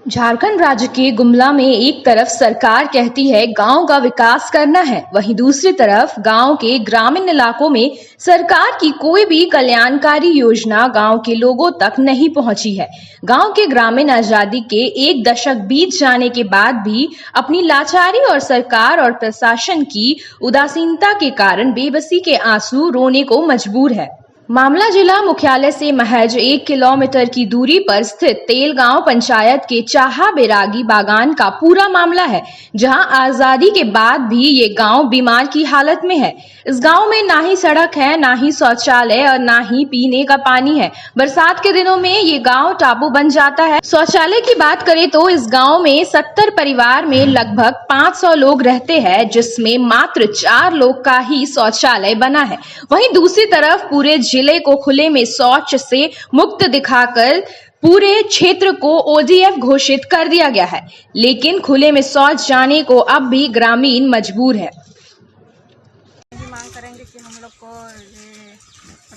झारखंड राज्य के गुमला में एक तरफ सरकार कहती है गांव का विकास करना है, वहीं दूसरी तरफ गांव के ग्रामीण इलाकों में सरकार की कोई भी कल्याणकारी योजना गांव के लोगों तक नहीं पहुंची है। गांव के ग्रामीण आजादी के एक दशक बीत जाने के बाद भी अपनी लाचारी और सरकार और प्रशासन की उदासीनता के कारण बेबसी के आंसू रोने को मजबूर है। मामला जिला मुख्यालय से महज 1 किलोमीटर की दूरी पर स्थित तेलगांव पंचायत के चाहा बैरागी बागान का पूरा मामला है, जहां आजादी के बाद भी ये गांव बीमार की हालत में है। इस गांव में ना ही सड़क है, ना ही शौचालय और ना ही पीने का पानी है। बरसात के दिनों में ये गांव टापू बन जाता है। शौचालय की बात करें तो इस गांव में 70 परिवार में लगभग 500 लोग रहते हैं, जिसमें मात्र 4 लोग का ही शौचालय बना है। वहीं दूसरी तरफ पूरे जिले को खुले में शौच से मुक्त दिखाकर पूरे क्षेत्र को ओडीएफ घोषित कर दिया गया है, लेकिन खुले में शौच जाने को अब भी ग्रामीण मजबूर है। मांग करेंगे कि हम लोग को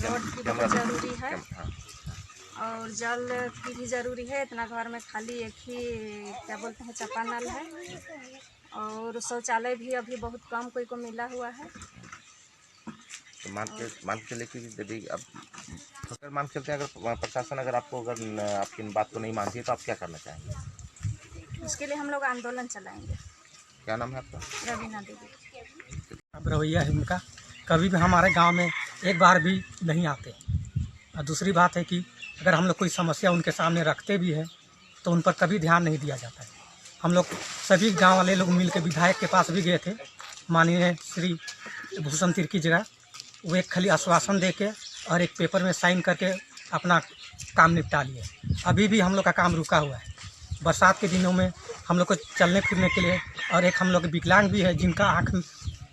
रोड की बहुत जरूरी है और जल की भी जरूरी है। इतना घर में खाली एक ही क्या बोलते हैं चापानल है और शौचालय भी अभी बहुत कम कोई को मिला हुआ है। तो मान के चले कि यदि अब अगर मान के चलते हैं, अगर प्रशासन आपको आपकी बात को नहीं मानती है तो आप क्या करना चाहेंगे? उसके लिए हम लोग आंदोलन चलाएंगे। क्या नाम है आपका? रवीना देवी। अब रवैया है उनका, कभी भी हमारे गांव में एक बार भी नहीं आते। और दूसरी बात है कि अगर हम लोग कोई समस्या उनके सामने रखते भी हैं तो उन पर कभी ध्यान नहीं दिया जाता है। हम लोग सभी गांव वाले लोग मिल के विधायक के पास भी गए थे, माननीय श्री भूषण तिर्की जगह। वो एक खाली आश्वासन दे के और एक पेपर में साइन करके अपना काम निपटा लिए। अभी भी हम लोग का काम रुका हुआ है। बरसात के दिनों में हम लोग को चलने फिरने के लिए, और एक हम लोग विकलांग भी है जिनका आँख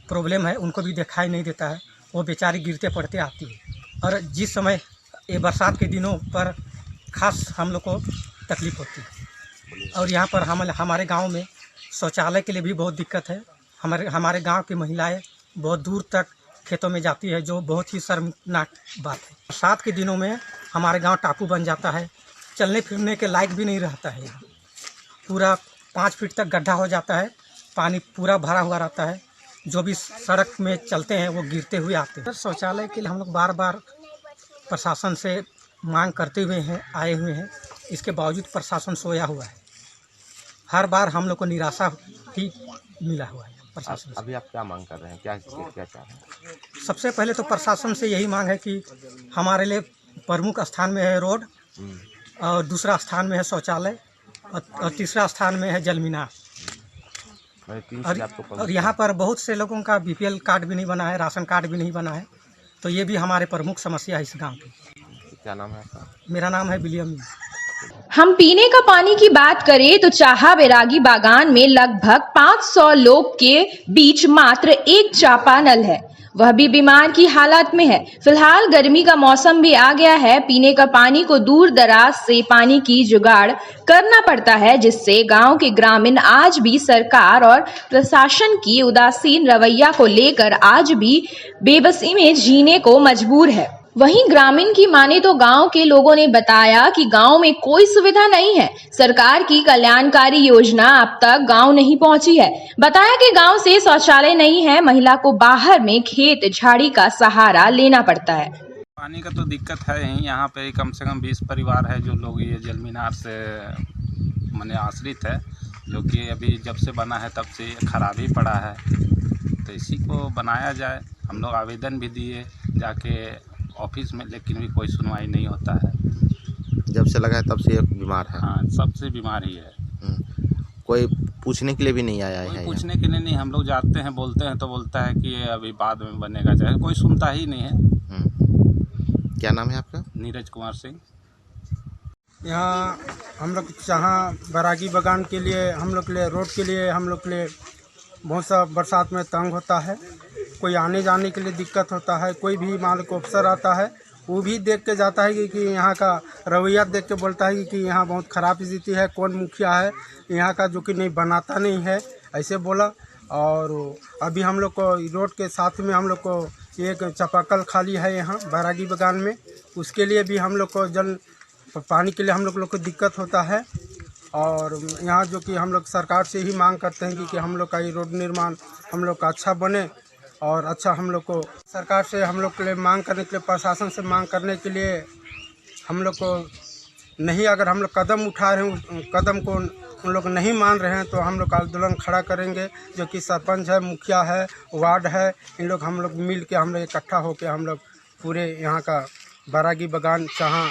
प्रॉब्लम है, उनको भी दिखाई नहीं देता है। वो बेचारी गिरते पड़ते आती है। और जिस समय ये बरसात के दिनों पर खास हम लोग को तकलीफ़ होती है। और यहाँ पर हमारे गांव में शौचालय के लिए भी बहुत दिक्कत है। हमारे गांव की महिलाएं बहुत दूर तक खेतों में जाती है, जो बहुत ही शर्मनाक बात है। बरसात के दिनों में हमारे गांव टापू बन जाता है, चलने फिरने के लायक भी नहीं रहता है। यहाँ पूरा 5 फीट तक गड्ढा हो जाता है, पानी पूरा भरा हुआ रहता है। जो भी सड़क में चलते हैं वो गिरते हुए आते हैं। शौचालय के लिए हम लोग बार बार प्रशासन से मांग करते हुए आए हुए हैं। इसके बावजूद प्रशासन सोया हुआ है। हर बार हम लोग को निराशा ही मिला हुआ है प्रशासन से। अभी आप क्या मांग कर रहे हैं, क्या चाह रहे हैं? सबसे पहले तो प्रशासन से यही मांग है कि हमारे लिए प्रमुख स्थान में है रोड, और दूसरा स्थान में है शौचालय, और तीसरा स्थान में है जल मीनार। और यहाँ पर बहुत से लोगों का बीपीएल कार्ड भी नहीं बना है, राशन कार्ड भी नहीं बना है। तो ये भी हमारे प्रमुख समस्या है इस गांव की। क्या नाम है आपका? मेरा नाम है विलियम। हम पीने का पानी की बात करें तो चाहा बैरागी बागान में लगभग 500 लोग के बीच मात्र एक चापानल है, वह भी बीमार की हालत में है। फिलहाल गर्मी का मौसम भी आ गया है। पीने का पानी को दूर दराज से पानी की जुगाड़ करना पड़ता है, जिससे गांव के ग्रामीण आज भी सरकार और प्रशासन की उदासीन रवैया को लेकर आज भी बेबसी में जीने को मजबूर है। वहीं ग्रामीण की माने तो गांव के लोगों ने बताया कि गांव में कोई सुविधा नहीं है। सरकार की कल्याणकारी योजना अब तक गांव नहीं पहुंची है। बताया कि गांव से शौचालय नहीं है, महिला को बाहर में खेत झाड़ी का सहारा लेना पड़ता है। पानी का तो दिक्कत है ही। यहाँ पे कम से कम 20 परिवार है जो लोग ये जल मीनार से माने आश्रित है, जो कि अभी जब से बना है तब से खराब ही पड़ा है। तो इसी को बनाया जाए। हम लोग आवेदन भी दिए जाके ऑफिस में, लेकिन भी कोई सुनवाई नहीं होता है। जब से लगा है तब से ये बीमार है। हाँ, सबसे बीमार ही है। कोई पूछने के लिए भी नहीं आया है? पूछने के लिए नहीं। हम लोग जाते हैं, बोलते हैं तो बोलता है कि अभी बाद में बनेगा, चाहे कोई सुनता ही नहीं है। क्या नाम है आपका? नीरज कुमार सिंह। यहाँ हम लोग चाहा बैरागी बागान के लिए, हम लोग के लिए रोड के लिए, हम लोग के लिए बहुत सा बरसात में तंग होता है। कोई आने जाने के लिए दिक्कत होता है। कोई भी मालिक अफसर आता है वो भी देख के जाता है कि यहाँ का रवैया देख के बोलता है कि यहाँ बहुत ख़राब स्थिति है, कौन मुखिया है यहाँ का जो कि नहीं बनाता नहीं है, ऐसे बोला। और अभी हम लोग को रोड के साथ में हम लोग को एक चापाकल खाली है यहाँ बैरागी बागान में, उसके लिए भी हम लोग को जल पानी के लिए हम लोग को दिक्कत होता है। और यहाँ जो कि हम लोग सरकार से ही मांग करते हैं कि हम लोग का ये रोड निर्माण हम लोग का अच्छा बने और अच्छा हम लोग को सरकार से हम लोग के लिए मांग करने के लिए, प्रशासन से मांग करने के लिए हम लोग को नहीं, अगर हम लोग कदम उठा रहे हैं, कदम को उन लोग नहीं मान रहे हैं तो हम लोग आंदोलन खड़ा करेंगे। जो कि सरपंच है, मुखिया है, वार्ड है, इन लोग हम लोग मिल के हम लोग इकट्ठा होकर हम लोग पूरे यहाँ का बैरागी बागान जहाँ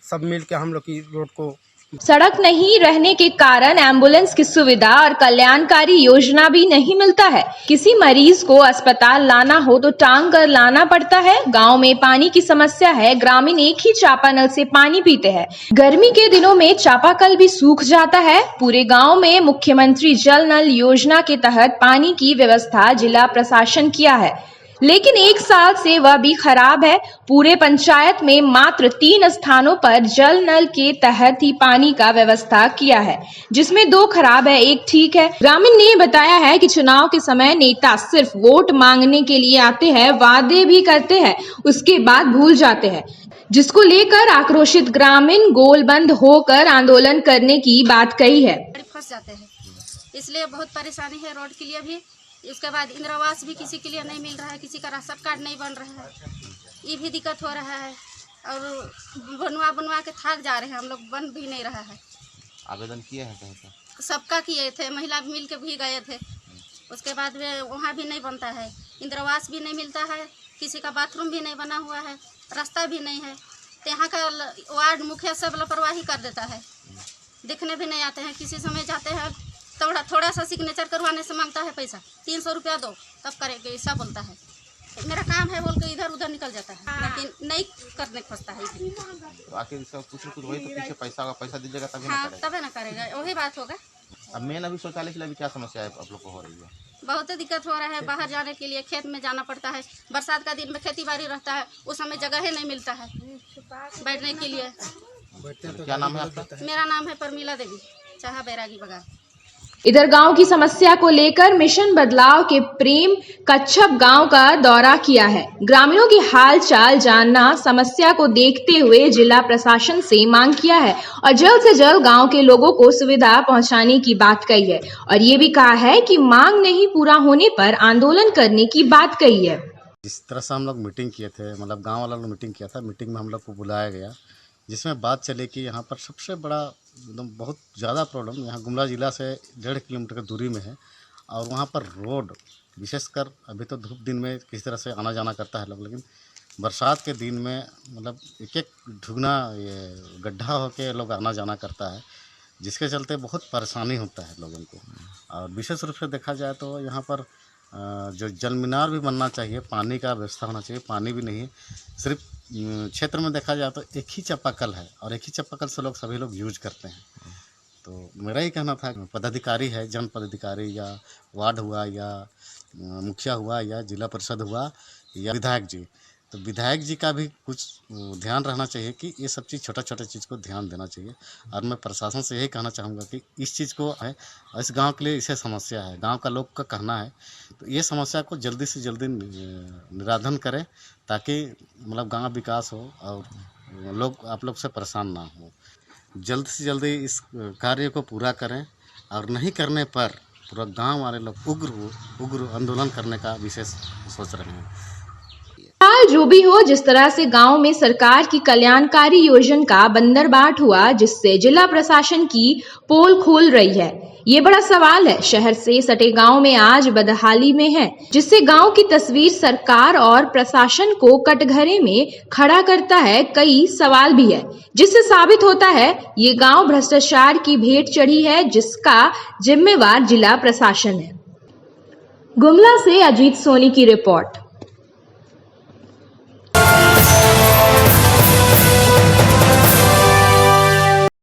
सब मिल के हम लोग की रोड को। सड़क नहीं रहने के कारण एम्बुलेंस की सुविधा और कल्याणकारी योजना भी नहीं मिलता है। किसी मरीज को अस्पताल लाना हो तो टांग कर लाना पड़ता है। गांव में पानी की समस्या है। ग्रामीण एक ही चापानल से पानी पीते हैं। गर्मी के दिनों में चापाकल भी सूख जाता है। पूरे गांव में मुख्यमंत्री जल नल योजना के तहत पानी की व्यवस्था जिला प्रशासन किया है, लेकिन 1 साल से वह भी खराब है। पूरे पंचायत में मात्र 3 स्थानों पर जल नल के तहत ही पानी का व्यवस्था किया है, जिसमें 2 खराब है, 1 ठीक है। ग्रामीण ने बताया है कि चुनाव के समय नेता सिर्फ वोट मांगने के लिए आते हैं, वादे भी करते हैं, उसके बाद भूल जाते हैं, जिसको लेकर आक्रोशित ग्रामीण गोलबंद होकर आंदोलन करने की बात कही है। फंस जाते हैं, इसलिए बहुत परेशानी है रोड के लिए भी। उसके बाद इंदिरा आवास भी किसी के लिए नहीं मिल रहा है, किसी का राशन कार्ड नहीं बन रहा है, ये भी दिक्कत हो रहा है। और बनवा के थक जा रहे हैं हम लोग, बन भी नहीं रहा है। आवेदन किए हैं कहीं पर? सबका किए थे, महिला मिल के भी गए थे। उसके बाद वहाँ भी नहीं बनता है, इंदिरा आवास भी नहीं मिलता है, किसी का बाथरूम भी नहीं बना हुआ है, रास्ता भी नहीं है। तो यहाँ का वार्ड मुखिया सब लापरवाही कर देता है, देखने भी नहीं आते हैं। किसी समय जाते हैं थोड़ा सा सिग्नेचर करवाने से मांगता है पैसा, 300 रुपया दो तब करेंगे, ऐसा बोलता है। मेरा काम है बोल के इधर उधर निकल जाता है, लेकिन नहीं करने खोजता है। तो आखिर इसका कुछ वही तो पीछे पैसा दीजिएगा तभी ना हाँ, करेगा। तबे ना करेगा, वही बात होगा। अब मेन अभी शौचालय के लिए क्या समस्या है आप लोग को हो रही है? बहुत दिक्कत हो रहा है, बाहर जाने के लिए खेत में जाना पड़ता है। बरसात का दिन में खेती बाड़ी रहता है, उस समय जगह ही नहीं मिलता है बैठने के लिए। तो क्या नाम है आपका? मेरा नाम है परमिला देवी, चाहा बैरागी बागान। इधर गांव की समस्या को लेकर मिशन बदलाव के प्रेम कच्छप गांव का दौरा किया है। ग्रामीणों की हाल चाल जानना, समस्या को देखते हुए जिला प्रशासन से मांग किया है और जल्द से जल्द गांव के लोगों को सुविधा पहुंचाने की बात कही है और ये भी कहा है कि मांग नहीं पूरा होने पर आंदोलन करने की बात कही है। जिस तरह से हम लोग मीटिंग किए थे, मतलब गाँव वाला लोग मीटिंग किया था, मीटिंग में हम लोग को बुलाया गया, जिसमें बात चले कि यहाँ पर सबसे बड़ा एकदम बहुत ज़्यादा प्रॉब्लम यहाँ गुमला ज़िला से 1.5 किलोमीटर की दूरी में है और वहाँ पर रोड विशेषकर अभी तो धूप दिन में किसी तरह से आना जाना करता है लोग, लेकिन बरसात के दिन में मतलब एक ढुगना ये गड्ढा होके लोग आना जाना करता है, जिसके चलते बहुत परेशानी होता है लोगों को। और विशेष रूप से देखा जाए तो यहाँ पर जो जल मीनार भी बनना चाहिए, पानी का व्यवस्था होना चाहिए, पानी भी नहीं है। सिर्फ क्षेत्र में देखा जाए तो एक ही चापाकल है और एक ही चापाकल से लोग सभी लोग यूज करते हैं। तो मेरा ही कहना था, पदाधिकारी है, जन पदाधिकारी या वार्ड हुआ या मुखिया हुआ या जिला परिषद हुआ या विधायक जी, तो विधायक जी का भी कुछ ध्यान रहना चाहिए कि ये सब चीज़ छोटा छोटा चीज़ को ध्यान देना चाहिए। और मैं प्रशासन से यही कहना चाहूँगा कि इस चीज़ को है, इस गांव के लिए इसे समस्या है, गांव का लोग का कहना है, तो ये समस्या को जल्दी से जल्दी निराधन करें ताकि मतलब गांव विकास हो और लोग आप लोग से परेशान ना हो। जल्द से जल्दी इस कार्य को पूरा करें और नहीं करने पर पूरा गाँव वाले लोग उग्र आंदोलन करने का विशेष सोच रहे हैं। जो भी हो, जिस तरह से गांव में सरकार की कल्याणकारी योजना का बंदरबाट हुआ, जिससे जिला प्रशासन की पोल खोल रही है, ये बड़ा सवाल है। शहर से सटे गांव में आज बदहाली में है, जिससे गांव की तस्वीर सरकार और प्रशासन को कटघरे में खड़ा करता है। कई सवाल भी है, जिससे साबित होता है ये गांव भ्रष्टाचार की भेंट चढ़ी है, जिसका जिम्मेवार जिला प्रशासन है। गुमला से अजीत सोनी की रिपोर्ट।